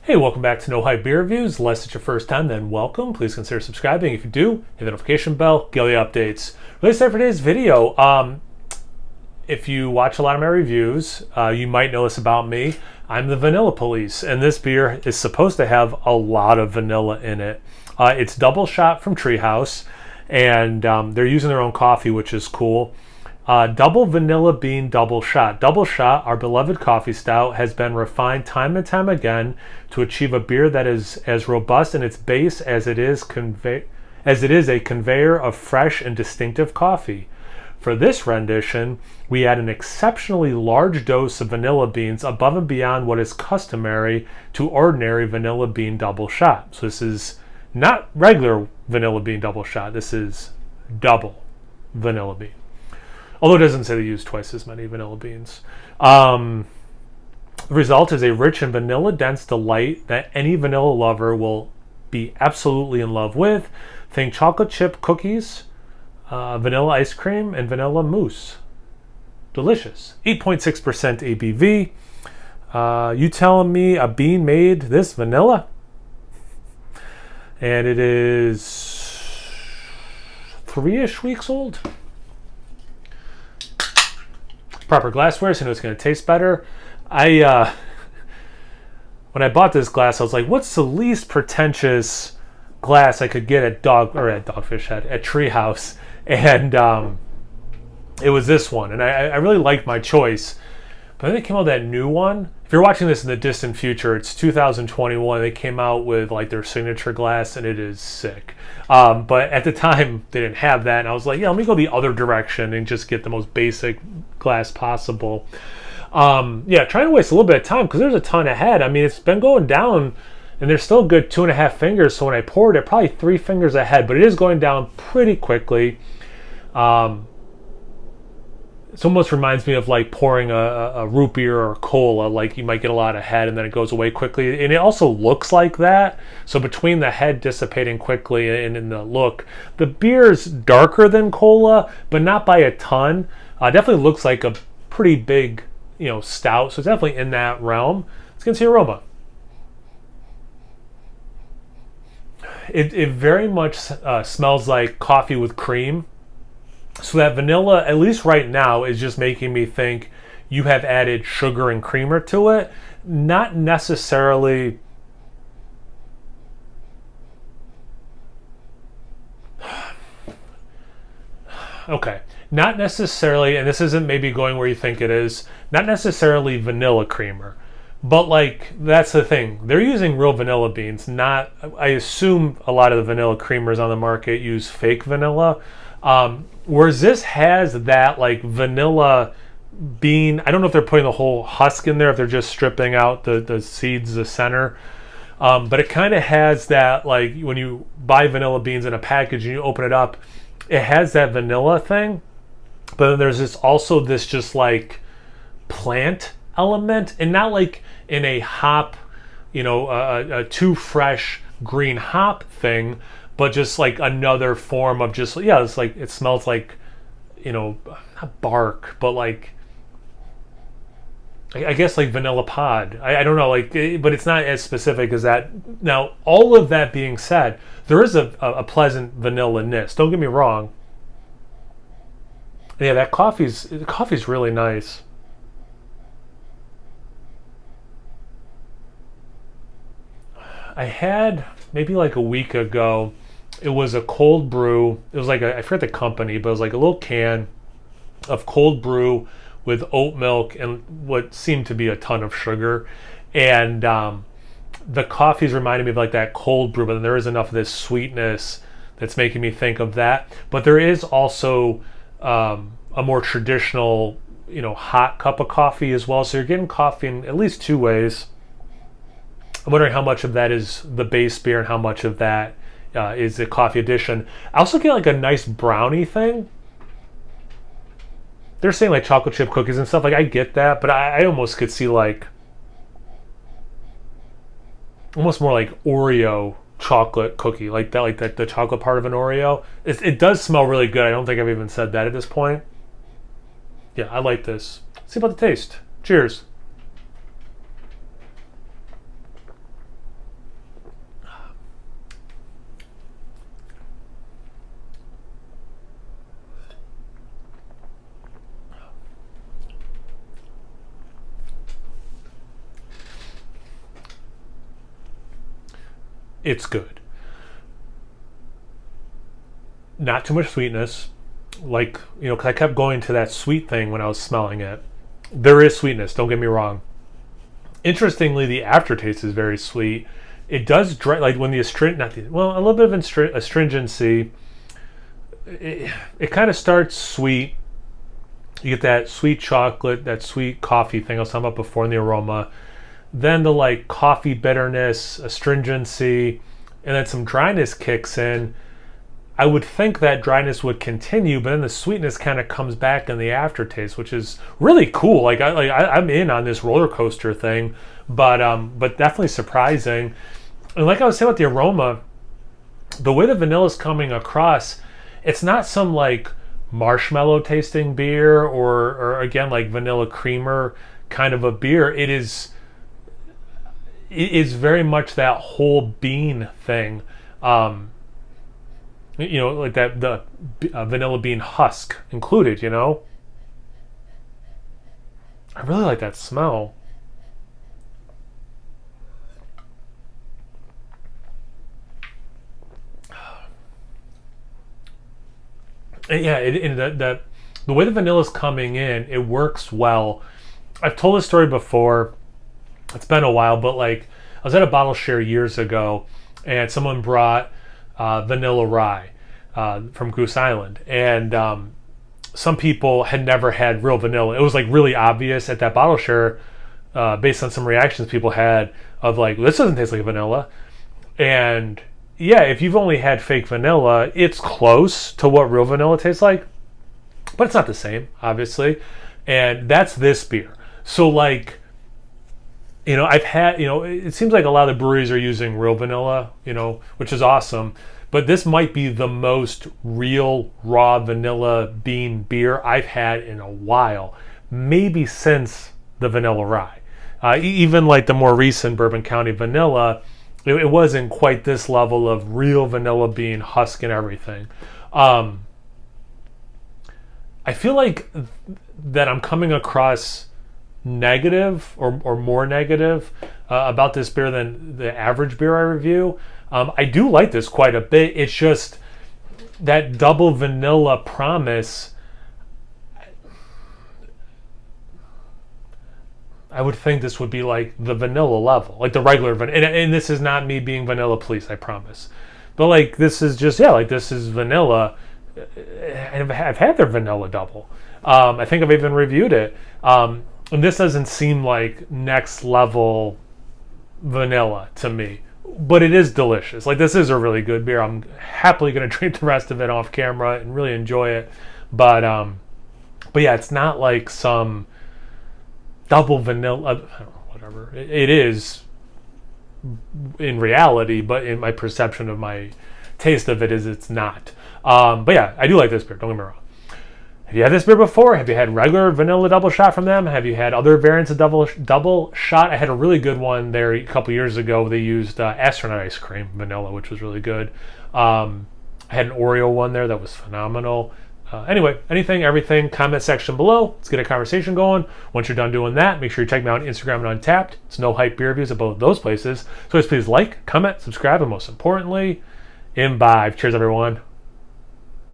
Hey, welcome back to No Hype Beer Reviews. Unless it's your first time, then welcome. Please consider subscribing. If you do, hit the notification bell, get all the updates. Release time for today's video. If you watch a lot of my reviews, you might know this about me. I'm the Vanilla Police, and this beer is supposed to have a lot of vanilla in it. It's double shot from Treehouse, and they're using their own coffee, which is cool. Double vanilla bean double shot. Double shot, our beloved coffee stout, has been refined time and time again to achieve a beer that is as robust in its base as it is a conveyor of fresh and distinctive coffee. For this rendition, we add an exceptionally large dose of vanilla beans above and beyond what is customary to ordinary vanilla bean double shot. So this is not regular vanilla bean double shot. This is double vanilla bean. Although it doesn't say they use twice as many vanilla beans. The result is a rich and vanilla-dense delight that any vanilla lover will be absolutely in love with. Think chocolate chip cookies, vanilla ice cream, and vanilla mousse. Delicious. 8.6% ABV. You telling me a bean made this vanilla? And it is 3-ish weeks old. Proper glassware, so I know it's going to taste better. When I bought this glass, I was like, what's the least pretentious glass I could get at Dogfish Head, at Treehouse? And it was this one, and I really liked my choice. But then they came out with that new one. If you're watching this in the distant future, it's 2021. They came out with like their signature glass, and it is sick. But at the time, they didn't have that, and I was like, yeah, let me go the other direction and just get the most basic glass possible. Trying to waste a little bit of time because there's a ton ahead. I mean, it's been going down, and there's still a good 2.5 fingers. So when I poured it, probably 3 fingers ahead, but it is going down pretty quickly. It almost reminds me of like pouring a root beer or a cola. Like you might get a lot of head and then it goes away quickly. And it also looks like that. So between the head dissipating quickly and in the look, the beer's darker than cola, but not by a ton. Definitely looks like a pretty big, stout. So it's definitely in that realm. Let's get into the aroma. It very much smells like coffee with cream. So that vanilla, at least right now, is just making me think you have added sugar and creamer to it. Not necessarily... Okay. Not necessarily, and this isn't maybe going where you think it is, not necessarily vanilla creamer. But like, that's the thing. They're using real vanilla beans, not... I assume a lot of the vanilla creamers on the market use fake vanilla. Whereas this has that like vanilla bean. I don't know if they're putting the whole husk in there, if they're just stripping out the seeds, the center. But it kind of has that, like when you buy vanilla beans in a package and you open it up, it has that vanilla thing. But then there's also this just like plant element, and not like in a hop, a too fresh green hop thing. But just like another form of just, it's like, it smells like, not bark, but like, I guess like vanilla pod. I don't know, but it's not as specific as that. Now, all of that being said, there is a pleasant vanilla-ness. Don't get me wrong. Yeah, that coffee's really nice. I had maybe like a week ago. It was a cold brew. It was like I forget the company, but it was like a little can of cold brew with oat milk and what seemed to be a ton of sugar. And the coffees reminded me of like that cold brew, but then there is enough of this sweetness that's making me think of that. But there is also a more traditional, hot cup of coffee as well. So you're getting coffee in at least 2 ways. I'm wondering how much of that is the base beer and how much of that is a coffee addition. I also get like a nice brownie thing. They're saying like chocolate chip cookies and stuff. Like I get that, but I almost could see like almost more like Oreo chocolate cookie, like that the chocolate part of an Oreo. It does smell really good. I don't think I've even said that at this point. Yeah, I like this. Let's see about the taste. Cheers. it's good. Not too much sweetness, like, you know, because I kept going to that sweet thing when I was smelling it. There is sweetness, don't get me wrong. Interestingly, the aftertaste is very sweet. It does like when the a little bit of astringency. It kind of starts sweet. You get that sweet chocolate, that sweet coffee thing I was talking about before in the aroma. Then the like coffee bitterness, astringency, and then some dryness kicks in. I would think that dryness would continue, but then the sweetness kind of comes back in the aftertaste, which is really cool. I'm in on this roller coaster thing, but definitely surprising. And like I was saying with the aroma, the way the vanilla is coming across, it's not some like marshmallow tasting beer or again like vanilla creamer kind of a beer. It is very much that whole bean thing. You know, like that the vanilla bean husk included, you know. I really like that smell. Yeah, the way the vanilla is coming in, it works well. I've told this story before. It's been a while, but like I was at a bottle share years ago, and someone brought vanilla rye from Goose Island, and some people had never had real vanilla. It was like really obvious at that bottle share, based on some reactions people had of like, this doesn't taste like vanilla. And yeah, if you've only had fake vanilla, it's close to what real vanilla tastes like, but it's not the same, obviously. And that's this beer. So like, you know, I've had, you know, it seems like a lot of the breweries are using real vanilla, you know, which is awesome. But this might be the most real raw vanilla bean beer I've had in a while, maybe since the vanilla rye. Even like the more recent Bourbon County vanilla, it wasn't quite this level of real vanilla bean husk and everything. I feel like that I'm coming across negative or more negative about this beer than the average beer I review. I do like this quite a bit. It's just that double vanilla promise. I would think this would be like the vanilla level, like the regular vanilla. And this is not me being vanilla police, I promise. But like this is just, yeah, like this is vanilla. I've had their vanilla double. I think I've even reviewed it. And this doesn't seem like next level vanilla to me. But it is delicious. Like this is a really good beer. I'm happily going to drink the rest of it off camera and really enjoy it. But yeah, it's not like some double vanilla. I don't know, whatever. It is in reality, but in my perception of my taste of it is it's not. But yeah, I do like this beer. Don't get me wrong. Have you had this beer before? Have you had regular vanilla double shot from them? Have you had other variants of double shot? I had a really good one there a couple years ago. They used astronaut ice cream vanilla, which was really good. I had an Oreo one there that was phenomenal. Anyway, anything, everything, comment section below. Let's get a conversation going. Once you're done doing that, make sure you check me out on Instagram and Untappd. It's No Hype Beer Reviews at both those places. So please like, comment, subscribe, and most importantly, imbibe. Cheers, everyone.